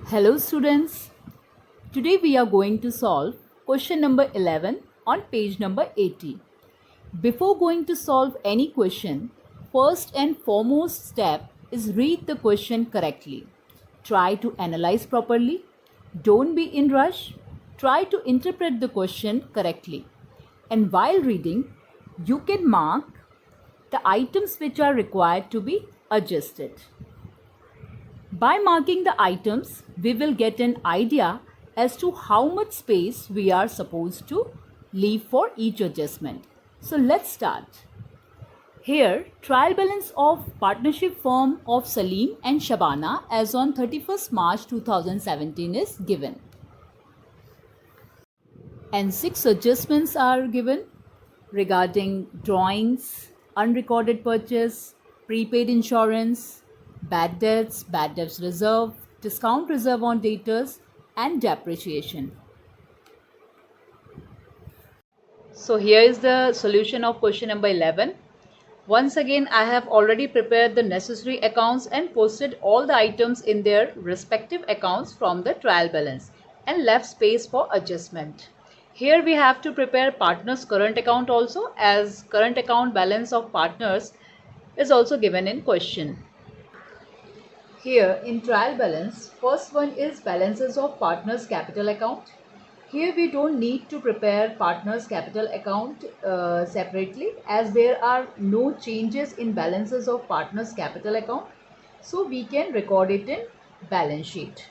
Hello students, today we are going to solve question number 11 on page number 80. Before going to solve any question, first and foremost step is read the question correctly. Try to analyze properly. Don't be in rush. Try to interpret the question correctly. And while reading, you can mark the items which are required to be adjusted. By marking the items, we will get an idea as to how much space we are supposed to leave for each adjustment. So let's start. Here, trial balance of partnership firm of Salim and Shabana as on 31st March 2017 is given. And 6 adjustments are given regarding drawings, unrecorded purchase, prepaid insurance, bad debts reserve, discount reserve on debtors, and depreciation. So here is the solution of question number 11. Once again, I have already prepared the necessary accounts and posted all the items in their respective accounts from the trial balance and left space for adjustment. Here we have to prepare partners current account also, as current account balance of partners is also given in question. Here in trial balance, first one is balances of partners capital account. Here we don't need to prepare partners capital account separately, as there are no changes in balances of partners capital account. So we can record it in balance sheet.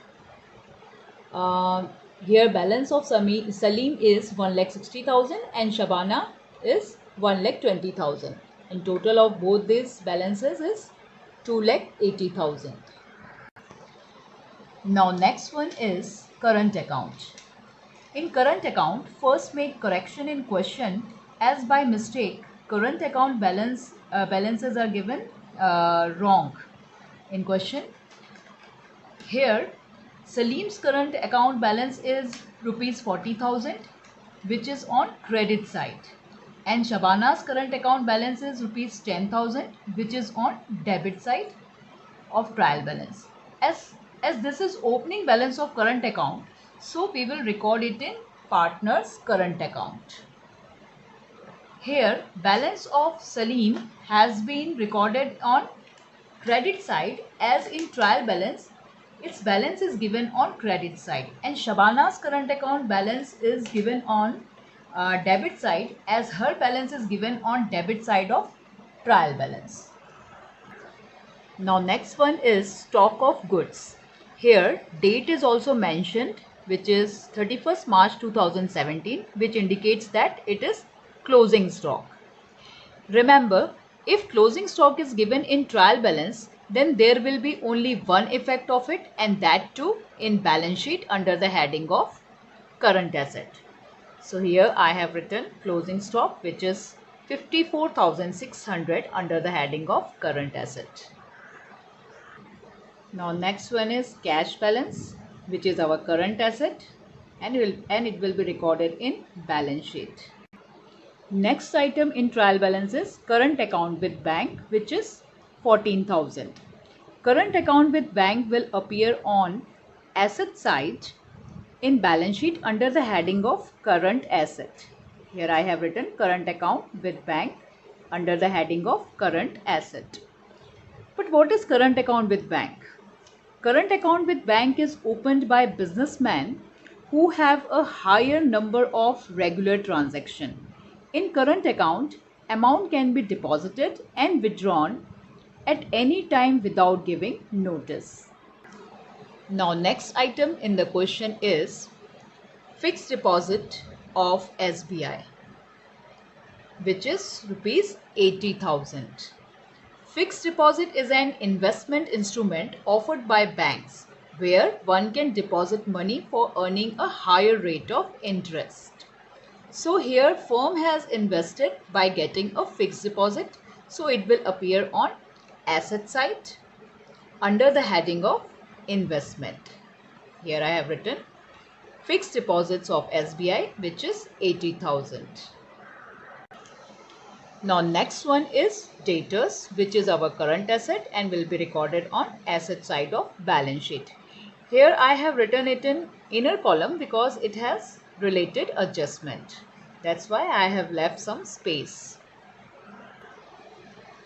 Here balance of Salim is 1,60,000 and Shabana is 1,20,000. And total of both these balances is 2,80,000. Now next one is current account. In current account, first make correction in question, as by mistake current account balances are given wrong in question. Here Salim's current account balance is rupees 40,000, which is on credit side, and Shabana's current account balance is rupees 10,000, which is on debit side of trial balance. As this is opening balance of current account, so we will record it in partners current account. Here balance of Salim has been recorded on credit side, as in trial balance its balance is given on credit side, and Shabana's current account balance is given on debit side, as her balance is given on debit side of trial balance. Now next one is stock of goods. Here date is also mentioned, which is 31st March 2017, which indicates that it is closing stock. Remember, if closing stock is given in trial balance, then there will be only one effect of it, and that too in balance sheet under the heading of current asset. So here I have written closing stock, which is 54,600 under the heading of current asset. Now next one is cash balance, which is our current asset, and it will be recorded in balance sheet. Next item in trial balance is current account with bank, which is 14,000. Current account with bank will appear on asset side in balance sheet under the heading of current asset. Here I have written current account with bank under the heading of current asset. But what is current account with bank? Current account with bank is opened by businessmen who have a higher number of regular transactions. In current account, amount can be deposited and withdrawn at any time without giving notice. Now next item in the question is fixed deposit of SBI, which is rupees 80,000. Fixed deposit is an investment instrument offered by banks where one can deposit money for earning a higher rate of interest. So here firm has invested by getting a fixed deposit, so it will appear on asset side under the heading of investment. Here I have written fixed deposits of SBI, which is 80,000. Now next one is debtors, which is our current asset and will be recorded on asset side of balance sheet. Here I have written it in inner column because it has related adjustment. That's why I have left some space.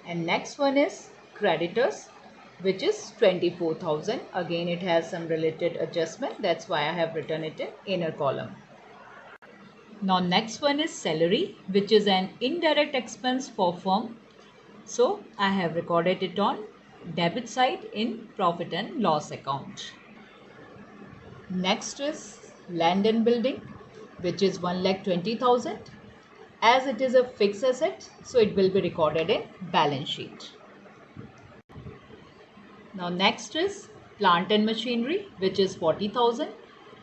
And next one is creditors, which is 24,000. Again it has some related adjustment. That's why I have written it in inner column. Now next one is salary, which is an indirect expense for firm. So I have recorded it on debit side in profit and loss account. Next is land and building, which is 1,20,000. As it is a fixed asset, so it will be recorded in balance sheet. Now next is plant and machinery, which is 40,000,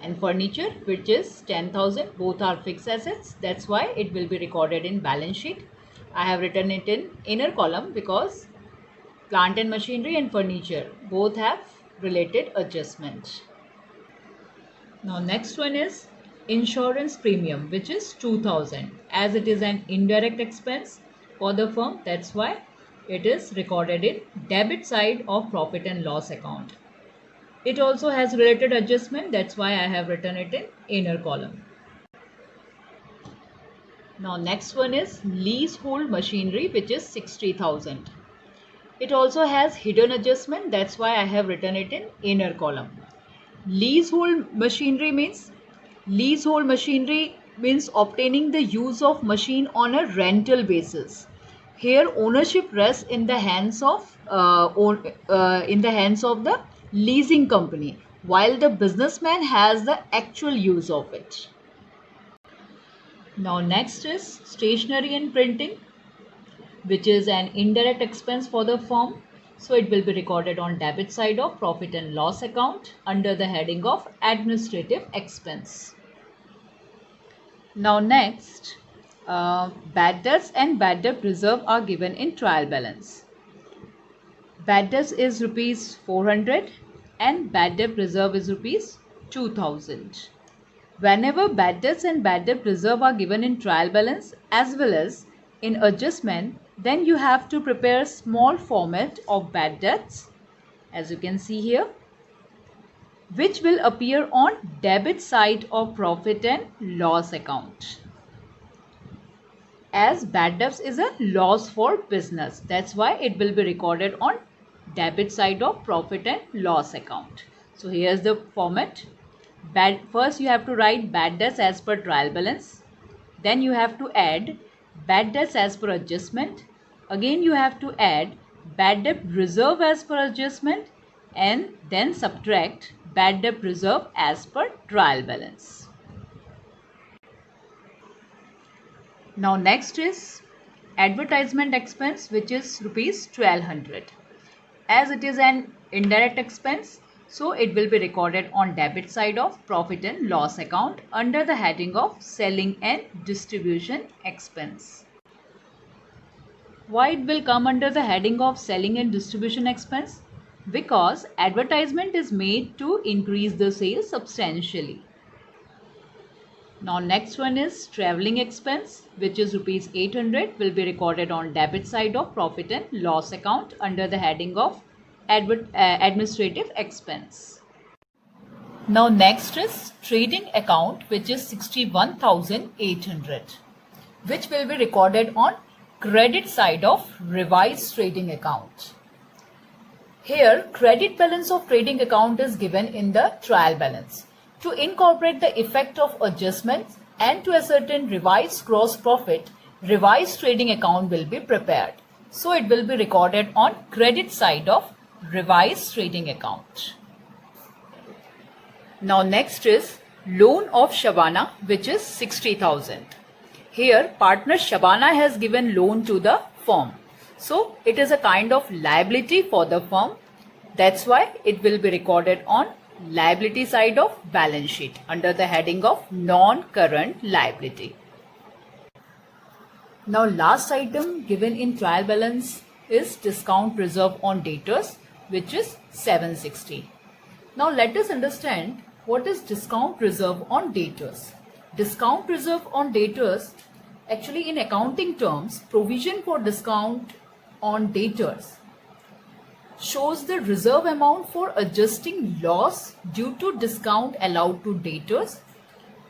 and furniture, which is 10,000. Both are fixed assets. That's why it will be recorded in balance sheet. I have written it in inner column because plant and machinery and furniture both have related adjustment. Now next one is insurance premium, which is 2,000. As it is an indirect expense for the firm, that's why it is recorded in debit side of profit and loss account. It also has related adjustment. That's why I have written it in inner column. Now next one is leasehold machinery, which is 60,000. It also has hidden adjustment. That's why I have written it in inner column. Leasehold machinery means obtaining the use of machine on a rental basis. Here ownership rests in the hands of the leasing company, while the businessman has the actual use of it. Now next is stationery and printing, which is an indirect expense for the firm. So it will be recorded on debit side of profit and loss account under the heading of administrative expense. Now next, bad debts and bad debt reserve are given in trial balance. Bad debts is rupees 400 and bad debt reserve is rupees 2,000. Whenever bad debts and bad debt reserve are given in trial balance as well as in adjustment, then you have to prepare a small format of bad debts, as you can see here, which will appear on debit side of profit and loss account. As bad debts is a loss for business, that's why it will be recorded on debit side of profit and loss account. So here's the format. First you have to write bad debts as per trial balance. Then you have to add bad debts as per adjustment. Again you have to add bad debt reserve as per adjustment and then subtract bad debt reserve as per trial balance. Now next is advertisement expense, which is rupees 1,200. As it is an indirect expense, so it will be recorded on debit side of profit and loss account under the heading of selling and distribution expense. Why it will come under the heading of selling and distribution expense? Because advertisement is made to increase the sales substantially. Now next one is traveling expense, which is rupees 800, will be recorded on debit side of profit and loss account under the heading of administrative expense. Now next is trading account, which is 61,800, which will be recorded on credit side of revised trading account. Here credit balance of trading account is given in the trial balance. To incorporate the effect of adjustments and to ascertain revised gross profit, revised trading account will be prepared. So it will be recorded on credit side of revised trading account. Now next is loan of Shabana, which is 60,000. Here partner Shabana has given loan to the firm. So it is a kind of liability for the firm. That's why it will be recorded on liability side of balance sheet under the heading of non-current liability. Now last item given in trial balance is discount reserve on debtors, which is 760. Now let us understand what is discount reserve on debtors. Discount reserve on debtors, actually in accounting terms, provision for discount on debtors shows the reserve amount for adjusting loss due to discount allowed to debtors.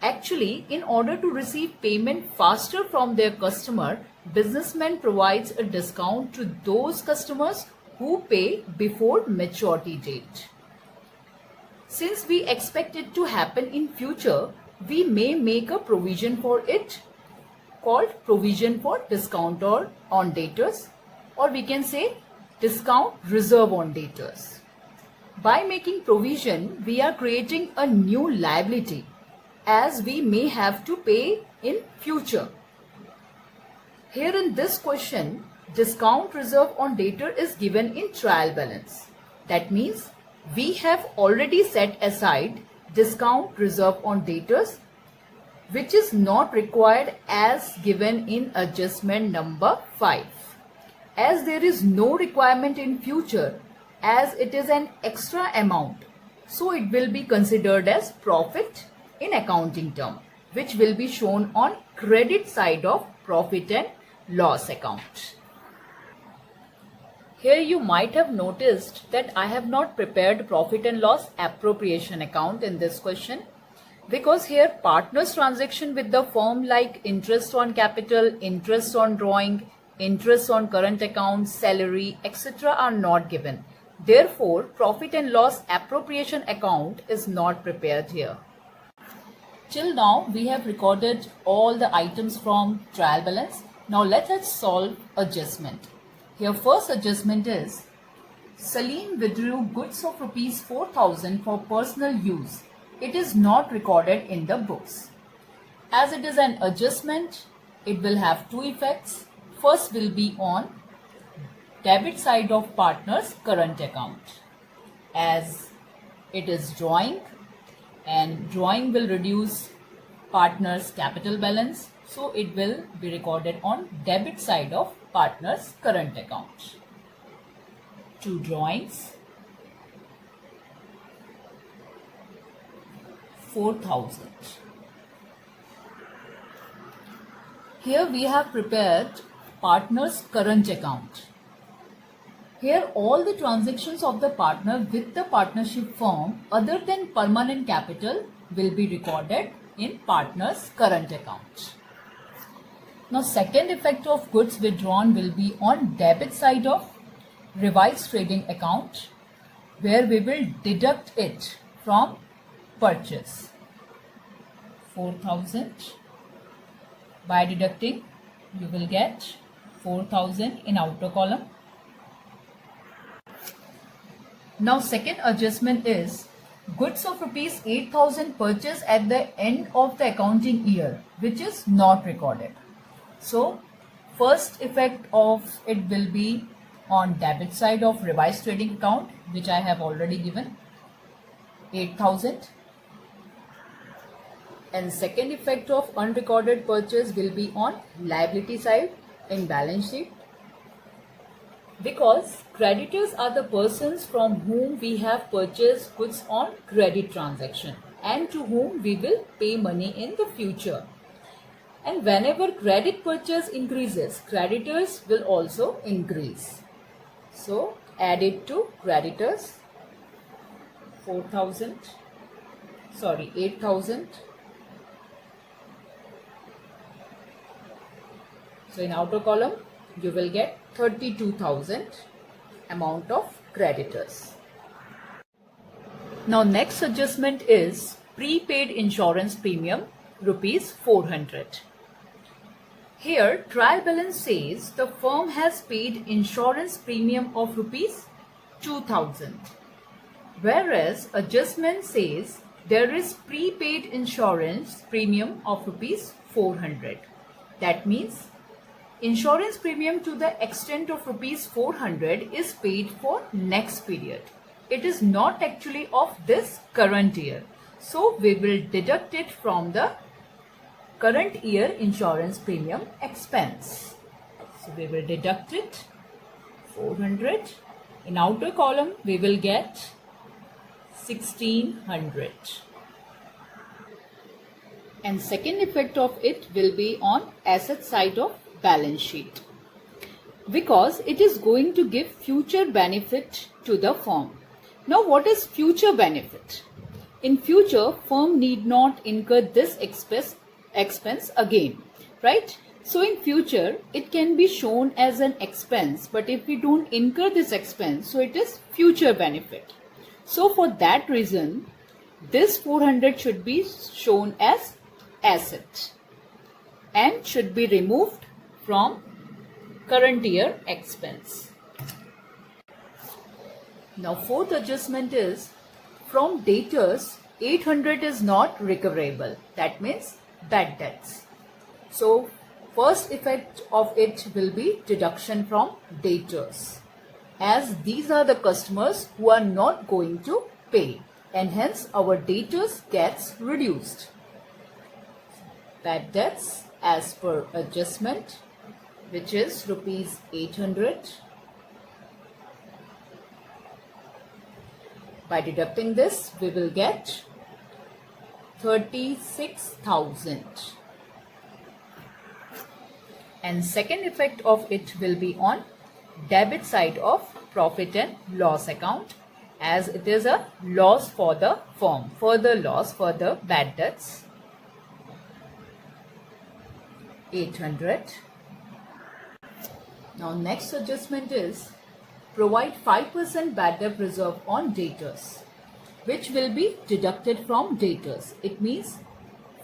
Actually, in order to receive payment faster from their customer, businessman provides a discount to those customers who pay before maturity date. Since we expect it to happen in future, we may make a provision for it called provision for discount or on debtors, or we can say discount reserve on debtors. By making provision, we are creating a new liability as we may have to pay in future. Here in this question, discount reserve on debtor is given in trial balance. That means we have already set aside discount reserve on debtors, which is not required as given in adjustment number 5. As there is no requirement in future, as it is an extra amount, so it will be considered as profit in accounting term, which will be shown on credit side of profit and loss account. Here you might have noticed that I have not prepared profit and loss appropriation account in this question, because here partners transaction with the firm like interest on capital, interest on drawing, interest on current account, salary, etc. are not given. Therefore, profit and loss appropriation account is not prepared here. Till now, we have recorded all the items from trial balance. Now let us solve adjustment. Here first adjustment is Salim withdrew goods of rupees 4,000 for personal use. It is not recorded in the books. As it is an adjustment, it will have two effects. First will be on debit side of partner's current account, as it is drawing, and drawing will reduce partner's capital balance, so it will be recorded on debit side of partner's current account. Two drawings, 4,000. Here we have prepared partner's current account. Here all the transactions of the partner with the partnership firm other than permanent capital will be recorded in partner's current account. Now second effect of goods withdrawn will be on debit side of revised trading account, where we will deduct it from purchase. 4,000. By deducting, you will get 4,000 in outer column. Now second adjustment is goods of rupees 8,000 purchased at the end of the accounting year, which is not recorded. So first effect of it will be on debit side of revised trading account, which I have already given, 8,000. And second effect of unrecorded purchase will be on liability side in balance sheet, because creditors are the persons from whom we have purchased goods on credit transaction and to whom we will pay money in the future. And whenever credit purchase increases, creditors will also increase. So add it to creditors, 8,000. So in outer column, you will get 32,000 amount of creditors. Now next adjustment is prepaid insurance premium, rupees 400. Here trial balance says the firm has paid insurance premium of rupees 2,000, whereas adjustment says there is prepaid insurance premium of rupees 400. That means insurance premium to the extent of rupees 400 is paid for next period. It is not actually of this current year. So we will deduct it from the current year insurance premium expense. So we will deduct it, 400. In outer column, we will get 1,600. And second effect of it will be on asset side of balance sheet, because it is going to give future benefit to the firm. Now what is future benefit? In future, firm need not incur this expense again, right? So in future, it can be shown as an expense, but if we don't incur this expense, so it is future benefit. So for that reason, this 400 should be shown as asset and should be removed from current year expense. Now fourth adjustment is, from debtors 800 is not recoverable. That means bad debts. So first effect of it will be deduction from debtors, as these are the customers who are not going to pay, and hence our debtors gets reduced. Bad debts as per adjustment, which is rupees 800. By deducting this, we will get 36,000. And second effect of it will be on debit side of profit and loss account, as it is a loss for the firm, further loss for the bad debts. 800. Now next adjustment is, provide 5% bad debt reserve on debtors, which will be deducted from debtors. It means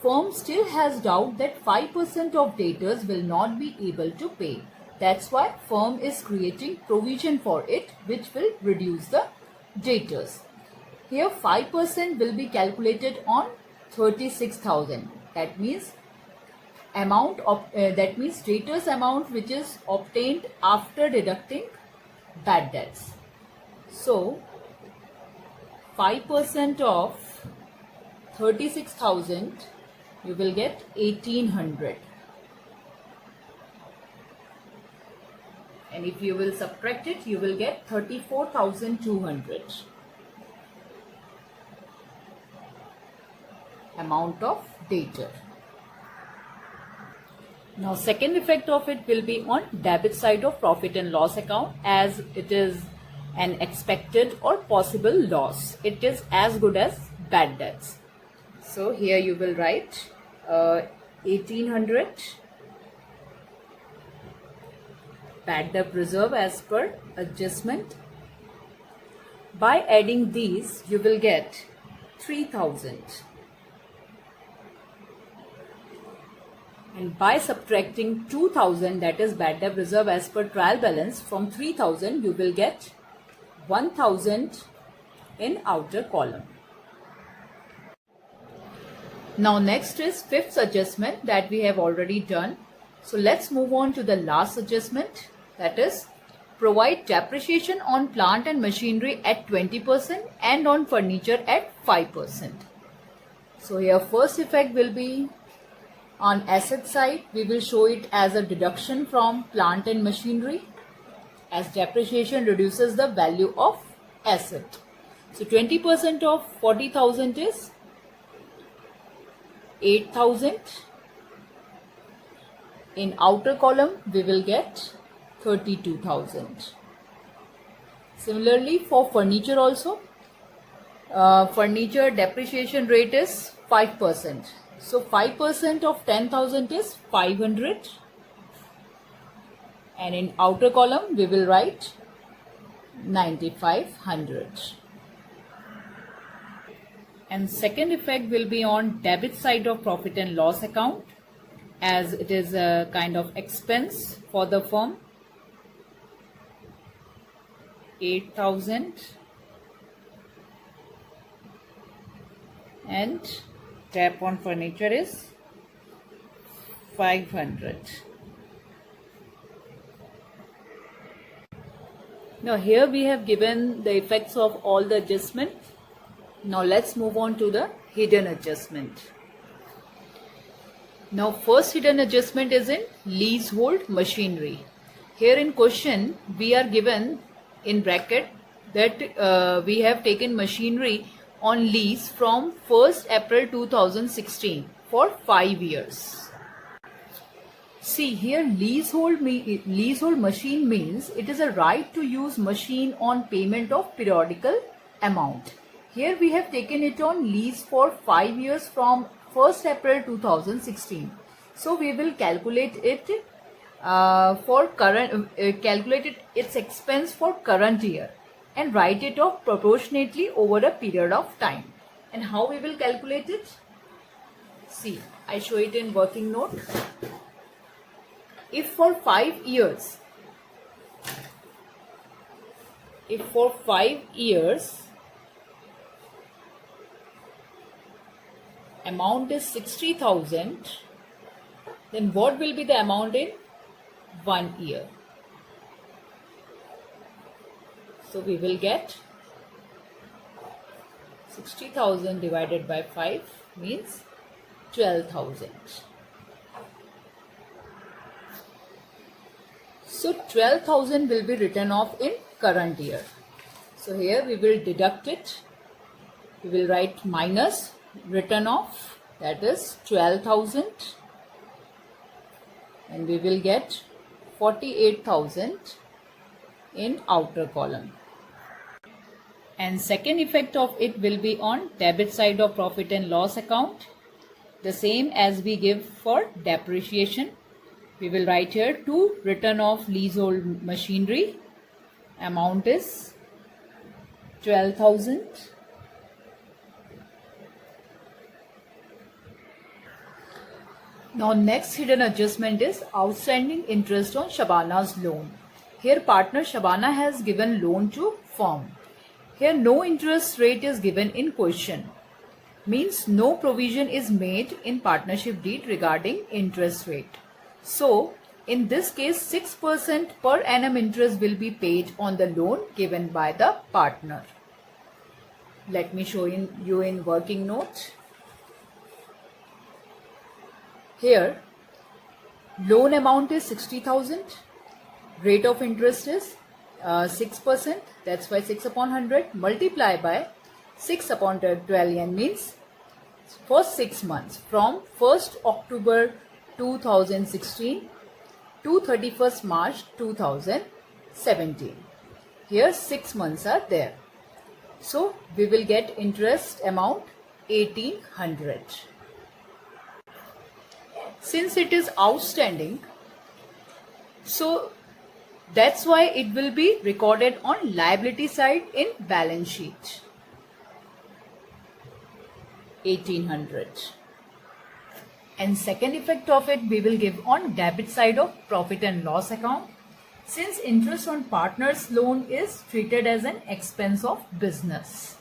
firm still has doubt that 5% of debtors will not be able to pay. That's why firm is creating provision for it, which will reduce the debtors. Here 5% will be calculated on 36,000. That means debtors amount which is obtained after deducting bad debts. So 5% of 36,000, you will get 1800. And if you will subtract it, you will get 34,200. Amount of debtor. Now second effect of it will be on debit side of profit and loss account, as it is an expected or possible loss. It is as good as bad debts. So here you will write 1800 bad debt reserve as per adjustment. By adding these, you will get 3000. And by subtracting 2000, that is bad debt reserve as per trial balance, from 3000, you will get 1000 in outer column. Now next is fifth adjustment that we have already done. So let's move on to the last adjustment, that is provide depreciation on plant and machinery at 20% and on furniture at 5%. So here first effect will be on asset side. We will show it as a deduction from plant and machinery, as depreciation reduces the value of asset. So 20% of 40,000 is 8,000. In outer column, we will get 32,000. Similarly for furniture also, furniture depreciation rate is 5%. So 5% of 10,000 is 500. And in outer column, we will write 9,500. And second effect will be on debit side of profit and loss account, as it is a kind of expense for the firm. 8,000. And tap on furniture is 500. Now here we have given the effects of all the adjustment. Now let's move on to the hidden adjustment. Now first hidden adjustment is in leasehold machinery. Here in question we are given in bracket that we have taken machinery on lease from 1st April 2016 for 5 years. See here, leasehold machine means it is a right to use machine on payment of periodical amount. Here we have taken it on lease for 5 years from 1st April 2016. So we will calculate it calculate its expense for current year and write it off proportionately over a period of time. And how we will calculate it? See, I show it in working note. If for 5 years, amount is 60,000, then what will be the amount in 1 year? So we will get 60,000 divided by 5 means 12,000. So 12,000 will be written off in current year. So here we will deduct it. We will write minus written off, that is 12,000, and we will get 48,000 in outer column. And second effect of it will be on debit side of profit and loss account, the same as we give for depreciation. We will write here to written off leasehold machinery. Amount is 12,000. Now next hidden adjustment is outstanding interest on Shabana's loan. Here partner Shabana has given loan to firm. Here no interest rate is given in question. Means no provision is made in partnership deed regarding interest rate. So, in this case, 6% per annum interest will be paid on the loan given by the partner. Let me show you in working note. Here, loan amount is 60,000. Rate of interest is 6%. That's why 6 upon 100 multiply by 6 upon 12 means for 6 months from 1st October 2016 to 31st March 2017. Here 6 months are there. So we will get interest amount 1800. Since it is outstanding, so that's why it will be recorded on liability side in balance sheet. 1800. And second effect of it we will give on debit side of profit and loss account, since interest on partner's loan is treated as an expense of business.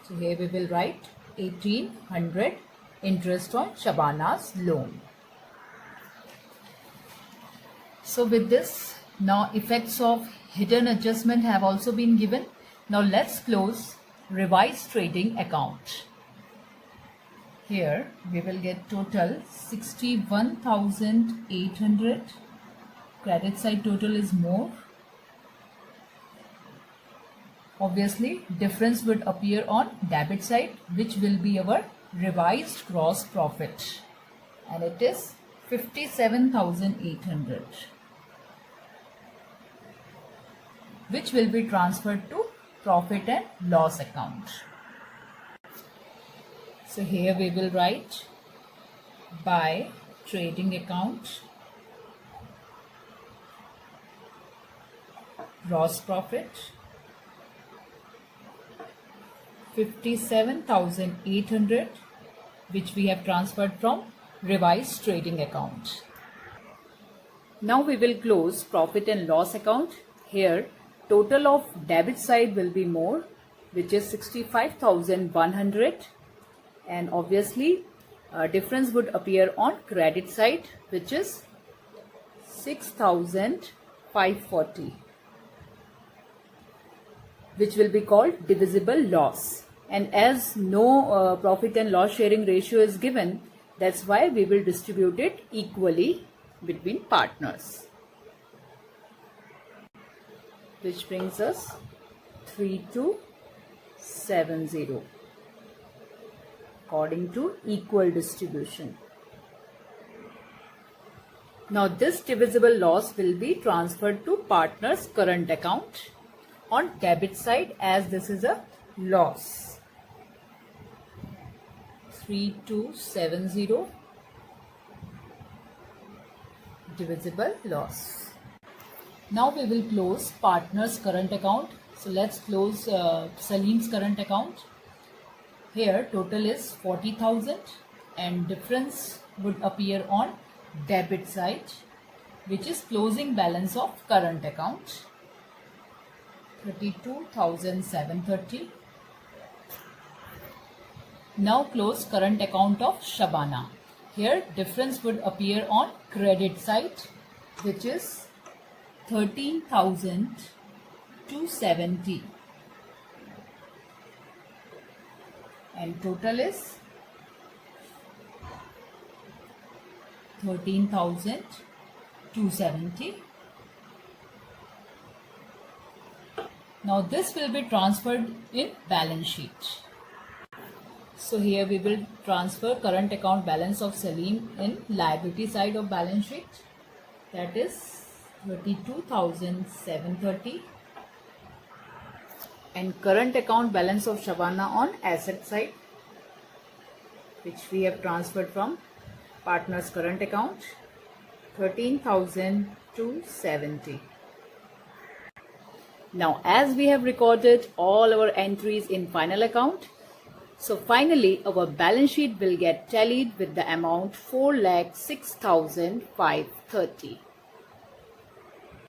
So here we will write 1800 interest on Shabana's loan. So with this, now effects of hidden adjustment have also been given. Now let's close revised trading account. Here we will get total 61,800. Credit side total is more. Obviously difference would appear on debit side, which will be our revised gross profit, and it is 57,800, which will be transferred to profit and loss account. So here we will write by trading account gross profit 57,800, which we have transferred from revised trading account. Now we will close profit and loss account. Here total of debit side will be more, which is 65,100, and obviously difference would appear on credit side, which is 6,540, which will be called divisible loss. And as no profit and loss sharing ratio is given, that's why we will distribute it equally between partners, which brings us 3270 according to equal distribution. Now this divisible loss will be transferred to partner's current account on debit side, as this is a loss. 3270 divisible loss. Now we will close partner's current account. So let's close Salim's current account. Here total is 40,000 and difference would appear on debit side, which is closing balance of current account 32,730. Now close current account of Shabana. Here difference would appear on credit side, which is 13,270 and total is 13,270. Now this will be transferred in balance sheet. So here we will transfer current account balance of Salim in liability side of balance sheet, that is 32,730, and current account balance of Shabana on asset side, which we have transferred from partner's current account 13,270. Now as we have recorded all our entries in final account, so finally our balance sheet will get tallied with the amount 4,06,530.